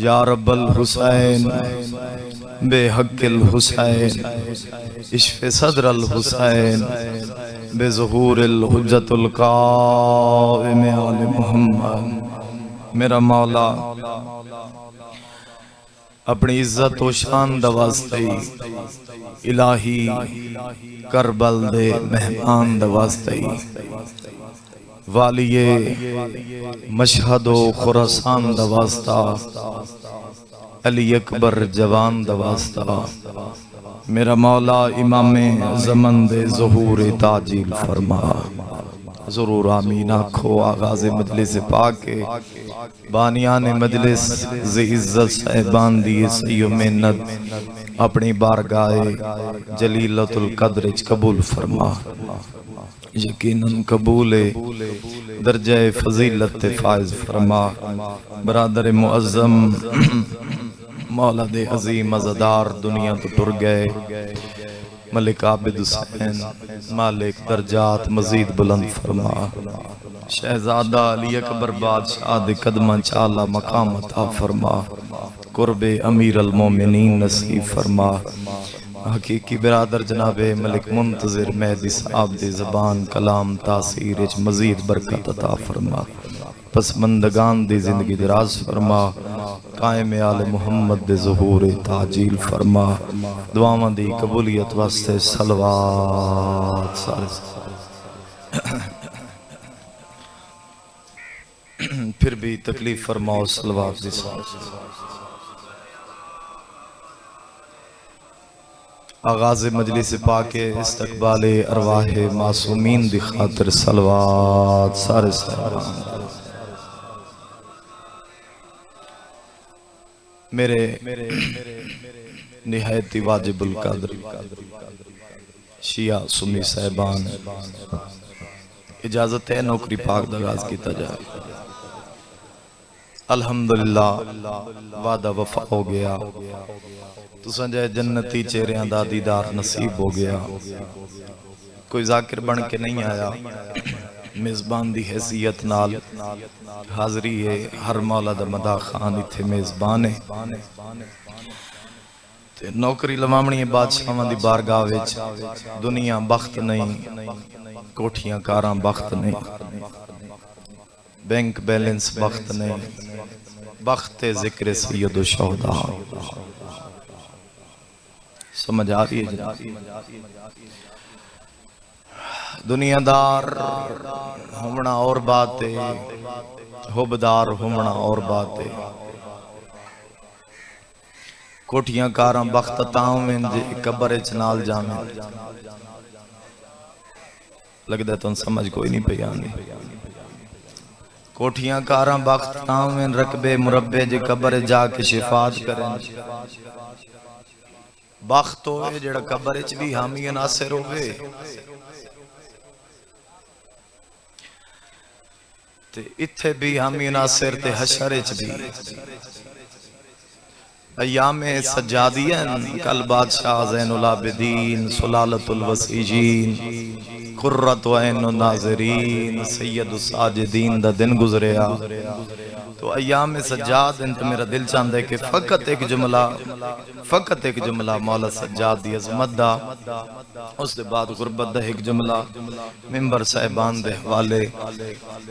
یا رب الحسین بے حق الحسین اشف صدر الحسین بے ظہور الحجت القائم آل محمد۔ میرا مولا اپنی عزت و شان دواستی الہی کربل دے مہمان دواستی والی مشہد و خراسان دواستا علی اکبر جوان دواستا میرا مولا امام زمن دے ظہور تعجیل فرما۔ ضرور آمین آکھو آغاز مجلس پاک بانیان مجلس زی عزت صاحبان دی سیو محنت اپنی بارگاہ جلیلت القدر قبول فرما۔ یقیناً قبول درجہ فضیلت فائز فرما۔ برادر معظم مولا دے عظیم عزدار دنیا تو ٹر گئے، ملک عابد حسین مالک درجات مزید بلند فرما۔ شہزادہ علی اکبر بادشاہ دے قدماں چالا مقام عطا فرما۔ قرب امیر المومنین نصیب فرما۔ حقیقی برادر جناب ملک منتظر مہدی صاحب دے زبان کلام تاثیر اچ مزید برکت عطا فرما۔ پسمندگان دی زندگی دراز فرما۔ قائم آل محمد دے ظہور تعجیل فرما۔ دعاواں دی قبولیت واسطے صلوات سارے پھر بھی تکلیف فرماؤ صلوات دی سارے آغاز مجلس پاک استقبال ارواح معصومین دی خاطر صلوات سارے صحابان۔ میرے نہایتی واجب القدر شیعہ سنی صاحبان اجازت ہے نوکری پاک دغاز کیتا جائے۔ الحمدللہ وعدہ وفا ہو گیا، تو سنجھے جنتی چہریاں دا دیدار نصیب ہو گیا۔ کوئی ذاکر بن کے نہیں آیا، میزبان دی حیثیت نال حاضری ہے۔ ہر مولا دا مدہ خان تھے میزبان ہے، نوکری لوامنی بادشاہاں دی بارگاہ وچ دنیا بخت نہیں، کوٹھیاں کاراں بخت نہیں، بینک بیلنس بخت نہیں، بخت ذکر سید و شہداء۔ سمجھ آ رہی ہے جناب؟ دنیا دار ہونا اور بات ہے، حبدار ہونا اور بات ہے۔ کوٹھیاں کاراں بخت تاؤں جے قبر چنال جامیں لگتا ہے تو سمجھ کوئی نہیں پیانی۔ کوٹھیاں کاراں بخت تاؤں رقبے مربے جے قبر جا کے شفاعت کریں۔ بخت ہوئے جڑا قبر چ بھی حامی ناصر ہوئے، اتھے بھی حامی ناصر تے حشر چ بھی۔ ایام سجادین کل بادشاہ زین العابدین سلالت الوسیجین قرۃ عین الناظرین سید الساجدین دا دن گزریا۔ تو ایام سجاد انت میرا دل چاہتا ہے کہ فقط ایک جملہ مولا سجاد دی عظمت دا، اس دے بعد غربت دا ایک جملہ ممبر صاحبان دے حوالے۔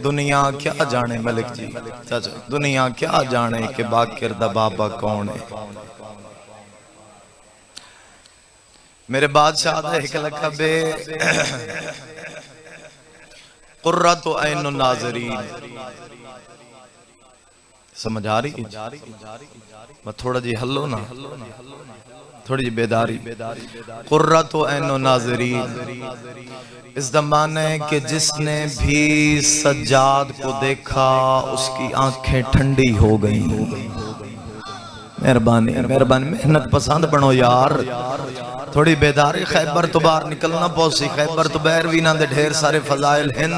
دنیا کیا جانے ملک جی دنیا کیا جانے کہ باقر دا بابا کون ہے۔ میرے بادشاہ دا ایک لقب قرۃ عین الناظرین۔ سمجھ آ رہی ہے؟ میں تھوڑا جی ہلو نا، تھوڑی جی بیداری۔ قرۃ عین الناظرین اس زمانے ہے کہ جس نے بھی سجاد کو دیکھا اس کی آنکھیں ٹھنڈی ہو گئیں۔ مہربانی محنت پسند بنو یار، تھوڑی بیداری۔ خیبر تو باہر نکلنا پوسی، خیبر تو بیروینہ دے ڈھیر سارے فضائل ہیں۔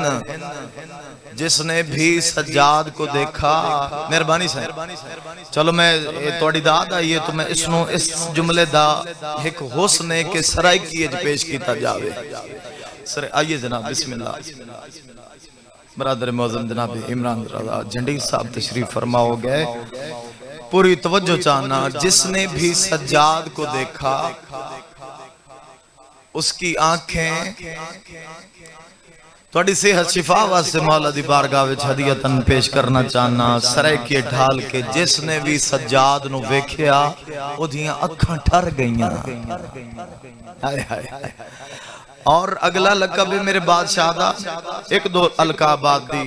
جس نے بھی سجاد کو دیکھا، مہربانی سے چلو میں توڑی داد آئی ہے تو میں اس جملے دا ایک حسن کے سرائکی اج پیش کیتا جاوے۔ آئیے جناب بسم اللہ۔ برادر معظم جناب عمران رضا جھنڈی صاحب تشریف فرما ہو گئے۔ پوری توجہ چاہنا، جس نے بھی سجاد کو دیکھا اس کی آنکھیں توڑی صحت شفا واسطے مولا دی بارگاہ وچ ہدیتاً پیش کرنا چاہنا، سرائکی ڈھال کے جس نے بھی سجاد نو ویکھیا وہ دیاں اکھاں ٹھر گئیاں۔ اور اگلا لقب ہے میرے بادشاہ دا، ایک دو القابات دی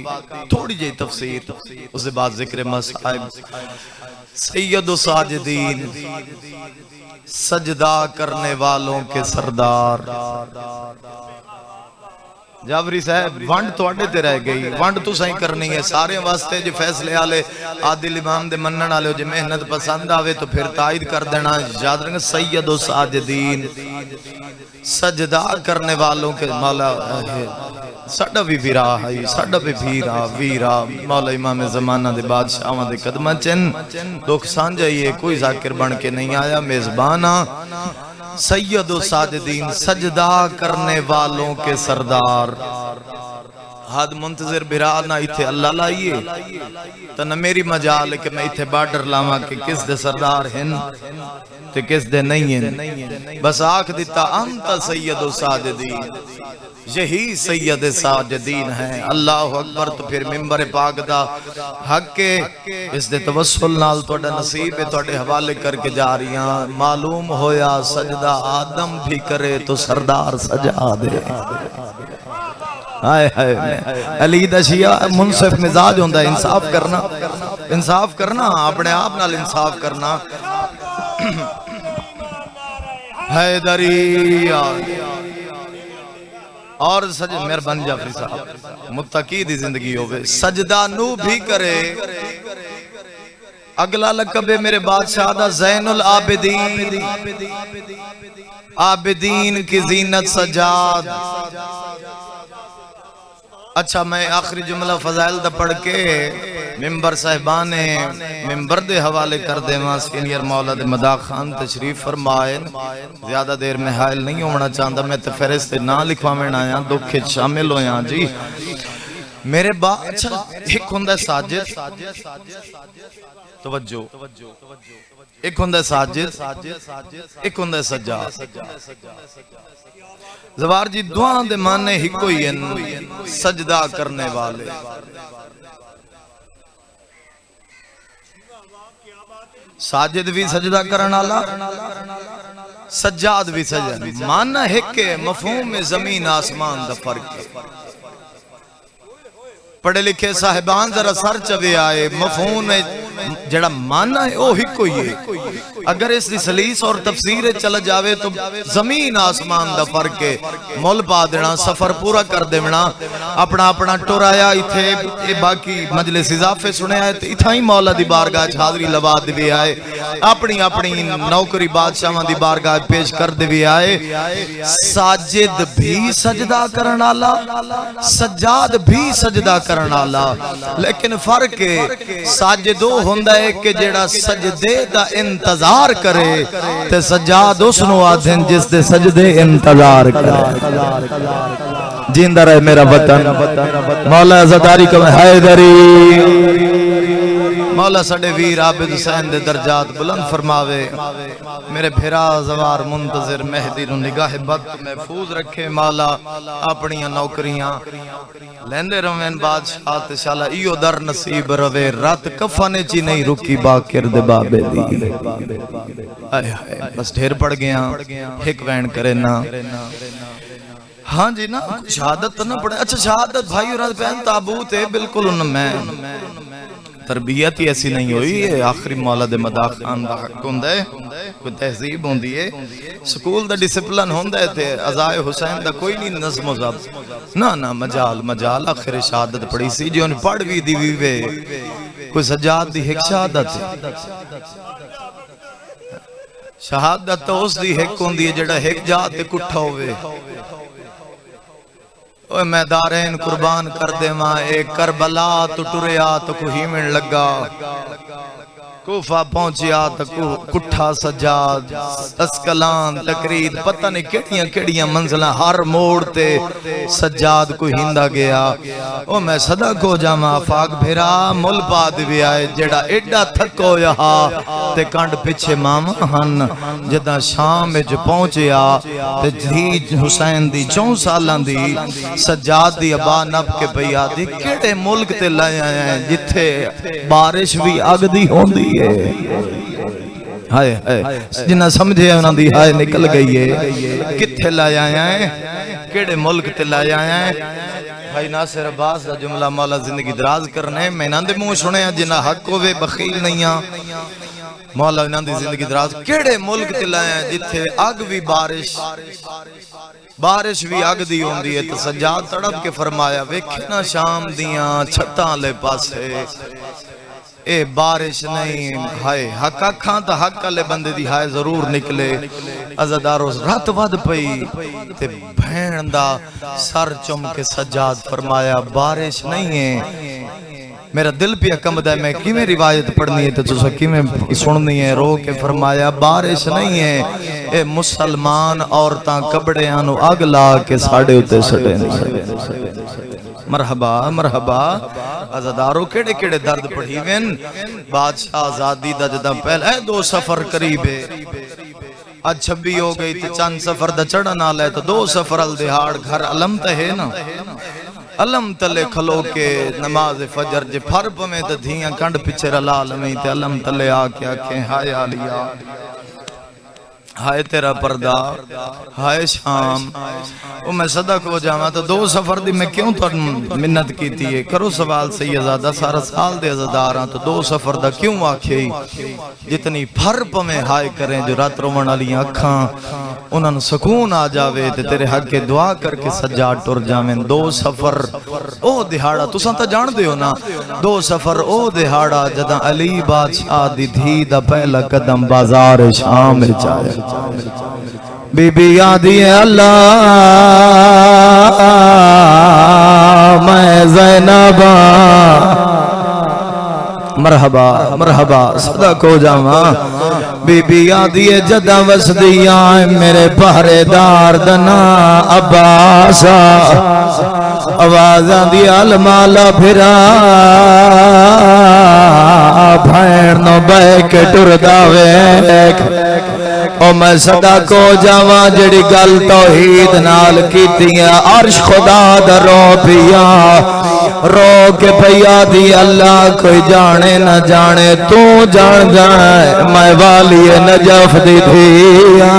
تھوڑی جی تفسیر، اس کے بعد ذکر مصائب۔ سید و ساجدین، سجدہ کرنے والوں کے سردار۔ جابری صاحب وانڈ تو اڈے تے رہ گئی، وانڈ تو سائیں کرنی ہے سارے واسطے جو فیصلے آلے عادل امام دے منن آلے جو محنت پسند آوے تو پھر تائید کر دینا۔ یاد رکھیں سید و ساجدین، سجدہ کرنے والوں کے مولا ساڑھا بھی بھی راہ ہے، ساڑھا بھی ویرا مولا امام زمانہ دے بادشاہاں دے قدمہ چن دکھ سانجائیے، کوئی ذاکر بن کے نہیں آیا میزبانہ۔ سید و ساجدین، سجدہ کرنے والوں کے سردار۔ حد منتظر برا نہ ایتھے اللہ لائیے تو نہ میری مجال ہے کہ میں ایتھے بارڈر لاما کہ کس دے سردار ہیں تو کس دے نہیں ہیں، بس آنکھ دیتا انت سید و ساجدین، یہی سید ساجدین ہیں۔ اللہ اکبر۔ تو پھر ممبر پاک دا حق کے اس دے توسل نال توڑا نصیب ہے توڑے حوالے کر کے جا رہی ہیں۔ معلوم ہویا سجدہ آدم بھی کرے تو سردار سجا دے۔ علی دا شیعہ منصف مزاج ہوندہ ہے، انصاف کرنا اپنے آپ نال انصاف کرنا۔ حیدری اور سجدہ مہربان جعفری صاحب متقی دی زندگی ہوئے، سجدہ نو بھی کرے۔ اگلا لقب ہے میرے بادشاہ دا زین العابدین، عابدین کی زینت سجاد۔ اچھا میں آخری جملہ فضائل دا پڑھ کے ممبر صاحبانے ممبر دے حوالے کر دے ماں سینئر مولا دے مدا خان تشریف فرمائن۔ زیادہ دیر میں حائل نہیں ہونا چاہتا، میں تفہرست نہ لکھوا میں آیا، دکھ شامل ہو یہاں جی میرے اچھا ایک ہوندہ ساجد، توجہ، ایک ہوندہ ساجد، ایک ہوندہ سجاد۔ زوار جی دعاں دے مانے ہی کوئی ہیں، سجدہ کرنے والے۔ ساجد بھی سجدہ کرنا اللہ، سجاد بھی سجدہ، مانا ہے کہ مفہوم میں زمین آسمان دا فرق ہے۔ پڑھے لکھے صاحبان ذرا سر چوے آئے، مفہوم میں جڑا مانا ہے وہ ہی کوئی ہے۔ اگر اس دی سلیس اور تفسیر چل جاوے تو زمین آسمان دا فرق ہے۔ مول پا دینا، سفر پورا کر دینا، اپنا ٹور آیا اتھے باقی مجلس اضافے سنے آئے تو اتھا ہی مولا دی بارگاہ حاضری لوا دے آئے، اپنی نوکری بادشاہاں دی بارگاہ پیش کر دے آئے۔ ساجد بھی سجدہ کرنا اللہ، سجاد بھی سجدہ کرنا اللہ، لیکن فرق ہے ساجدو ہوندہ ہے کہ جیڑا سجدے دا انتظار کرے تے سجاد اس نو آدھیں جس دے سجدے انتظار کرے۔ جیندہ رہے میرا وطن، مولا عزداری کو میں حیدری، مولا سڑے ویر عابد حسین دے درجات بلند فرماوے۔ میرے بھیرا زوار منتظر مہدی نو نگاہ بد محفوظ رکھے مولا، اپنی نوکریاں لیندے روین بادشاہ تشالہ ایو در نصیب روے، رات کفانے چی نہیں رکی باکر دے بابے دی۔ بس ڈھیر پڑ گیا، ایک وین کرے نا۔ ہاں جی نا شہادت نہ پڑھے، اچھا شہادت بھائی اور پہن تابوت ہے، بالکل ان میں تربیت ہی ایسی نہیں ہوئی ہے۔ آخری مولا دے مدا خان دا حق ہوندہ ہے، کوئی تہذیب ہوندی ہے، سکول دا ڈسپلن ہوندہ ہے تھے، عزائے حسین دا کوئی نہیں نظم و ضبط نہ مجال آخر شہادت پڑھی سی جو انہیں پڑھ بھی دی وے کوئی سجاد دی ایک شہادت ہے۔ شہادت تو اس دی ایک ہوندی ہے جڑا ایک جاتے کٹھا ہوئے، اوے میں دارین قربان کر دے ماں، ایک کربلا تو ٹریا تو کوہی من لگا، کوفہ پہنچیا تو کٹھا سجاد، اسکلان تقرید، پتہ نہیں کیڑیاں منزلہ، ہر موڑ تے سجاد کو ہندہ گیا۔ او میں صدا کو جاما فاق بھیرا مل پاد بھی آئے، جڑا ایڈا تھکو یہاں تے کانڈ پیچھے ماما ہن، جدہ شام میں جو پہنچیا تے دھی حسین دی 4 سالان دی سجاد دی ابا نب کے پیا دی کیڑے ملک تے لائے ہیں جتھے بارش بھی اگ دی ہوندی ہے، ہائے جنہ سمجھے انہاں دی ہائے نکل گئی ہے، کتھے لائے ہیں، کیڑے ملک تے لائے ہیں۔ بھائی ناصر عباس دا جملہ مولا زندگی دراز کرنے میں انہاں دے منہ سنے ہیں، جنہ حق ہوئے بخیل نہیں ہیں، مولا انہاں دی زندگی دراز، کیڑے ملک تے لائے ہیں جتھے اگ بھی بارش بھی اگ دی ہوندی ہے۔ تو سجاد تڑپ کے فرمایا ویکھنا شام دیاں چھتاں لے پاسے اے بارش نہیں، ہائے حق کھان تا حق لے بندے دی ہائے ضرور نکلے۔ عزدارو رات ود پئی تے بھین دا سر چم کے سجاد فرمایا بارش نہیں ہے، میرا دل پہ کمد ہے، میں کی میں روایت پڑھنی ہے تو کی میں سننی ہے، رو کے فرمایا بارش نہیں ہے، اے مسلمان عورتاں کپڑے آنو آگ لا کے ساڑے ہوتے سٹے نہیں۔ مرحبا مرحبا عزدارو کیڑے کیڑے درد پڑھی وین، بادشاہ آزادی دا جدہ پہلے 2 سفر قریبے، آج 26 ہو گئی تھی، چند سفر دا چڑھا نہ لے تو 2 سفر الدہاڑ گھر علم تے ہے نا، علم تلے کھلو کے نماز فجر جے پھر پمیں تا دھیاں کنڈ پچھے رلال میں تے علم تلے آکے آکھیں ہائے آلیا، ہائے تیرا پردہ، ہائے شام۔ وہ میں صدق ہو جاما تو 2 سفر دی میں کیوں تو منت کی تھی ہے، کرو سوال سیدزادہ سارا سال دے عزداراں تو 2 سفر دا کیوں آکھے، جتنی پھر پمیں ہائے کریں جو رات رومن علیاں اکھاں انہاں نو سکون آ جاوے تے تیرے حق کے دعا کر کے سجاد ٹر جاویں۔ 2 سفر او دہاڑا تساں تا جان دے ہو نا، 2 سفر او دہاڑا جدہ علی بادشاہ دی دھی دا پہلا قدم بازار شام میں چاہے، بی بی یادی اللہ میں زینبا، مرحبا مرحبا صدا کو جاما، بی بی یادی جدہ وسدیاں میرے پہرے دار دنا عباسا، آوازاں دی المالا پھرا بھین نو بے کے ٹر داویک۔ او میں صدا کو جاواں جڑی گل توحید نال کیتیاں، عرش خدا دا رو پیا، رو کے پیا دی اللہ کوئی جانے نہ جانے تو جان جائے، میں والی نجف دی دھیا،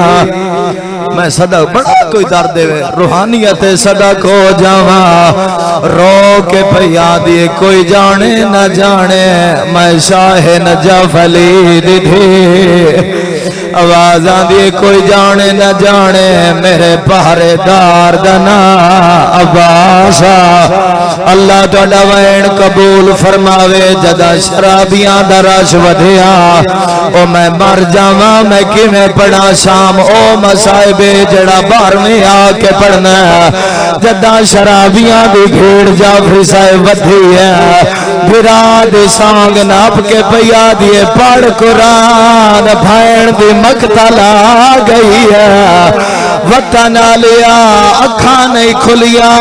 میں صدا بڑا کوئی درد دے روحانیت صدا کو جاواں، رو کے پیا دی کوئی جانے نہ جانے، میں شاہ نجف علی دی دھیا، آوازاں دی کوئی جانے نہ جانے، میرے پہرے دار دنا عباسا، اللہ توڑا وین قبول فرماوے، جدہ شرابیاں درش ودھیا، او میں مر جاواں میں کی میں پڑھا شام، او مسائبے جڑا بار میں آکے پڑھنا، جدہ شرابیاں دی گھیڑ جعفری صاحب ودھی ہے، بھرا دی سانگ ناپ کے پیا دیے پڑھ قرآن، بھائن دی مقتل آ گئی ہے، وطن لیا اکھاں نہیں کھلیا،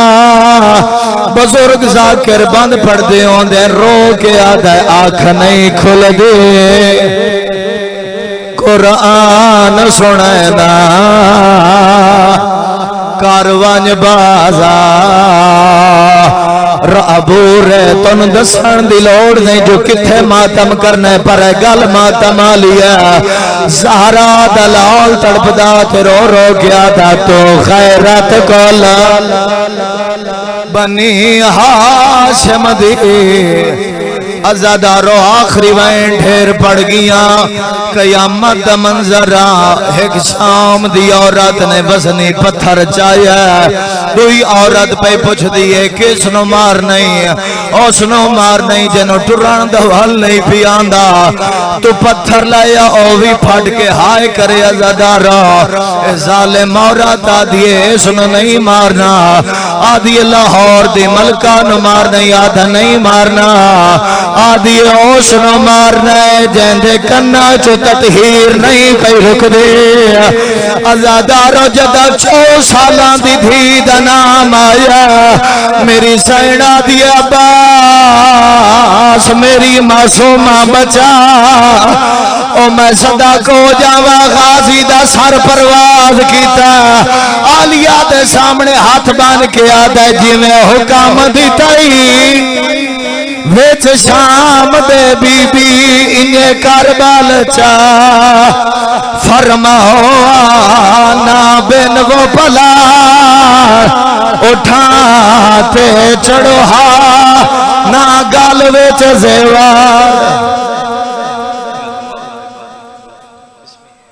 بزرگ ذاکر بند پڑھ دے ہوں دے، رو کے آدھے آنکھ نہیں کھل دے، قرآن سنینا کاروان بازا، ابو رے تن دسن دی لوڑ نہیں جو کتھے ماتم کرنے پر گل ماتم آلیا، زہرا دلال تڑپدا تے رو رو گیا تھا تو خیرت کو بنی ہاشم دی عزادارو آخری وین ڈھیر پڑ گیا قیامت دا منظر ایک شام دی عورت نے وزنی پتھر چایا دوئی عورت پہ پوچھ دیئے کس نو مار نہیں اس نو مار نہیں جنو ٹران دوال نہیں پیاندا تو پتھر لایا او بھی پھٹ کے ہائے کرے عزادارو ظالم عورت آدھیے اس نو نہیں مارنا آدھیے لاہور دی ملکہ نو مارنا آدھا نہیں مارنا آدھیے اس نو مارنا جیندے کنا چو تطہیر نہیں کئی رکھ دے عزادارو جدہ 4 سالاں دی دھی دا نام آیا میری سینہ دی عباس میری معصومہ بچا او میں صدا کو جاوا غازی دا سر پرواز کیتا آلیہ دے سامنے ہاتھ بان کے آدھے جی میں حکام دیتائی ویچ شام دے بی بی انہیں کربال چاہ فرماؤ آنا بن وہ پلا اٹھاتے چڑھو ہاں نا گال ویچ زیوار